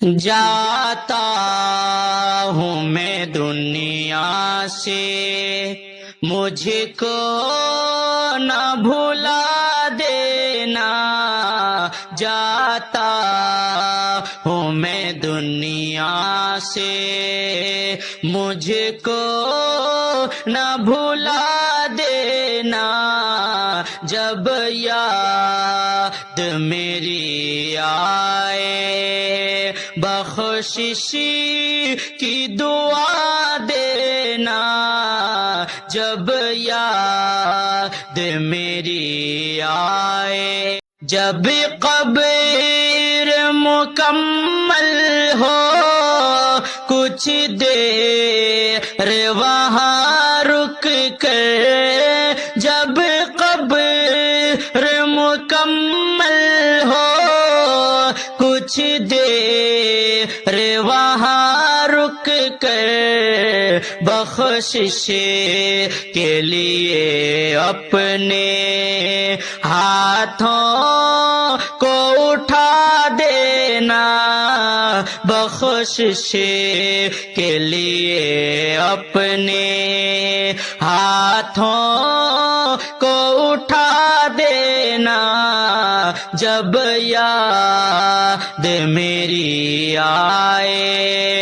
جاتا ہوں میں دنیا سے، مجھ کو نہ بھلا دینا۔ جاتا ہوں میں دنیا سے، مجھ کو نہ بھلا دینا۔ جب یاد میری آئے بخشش کی دعا دینا۔ جب یاد میری آئے، جب قبر مکمل ہو، کچھ دیر وہاں رک کر۔ جب قبر مکمل ہو، کچھ دیر وہاں رک کر، بخشش کے لیے اپنے ہاتھوں کو اٹھا دینا۔ بخشش کے لیے اپنے ہاتھوں کو اٹھا دینا۔ جب یاد میری آئے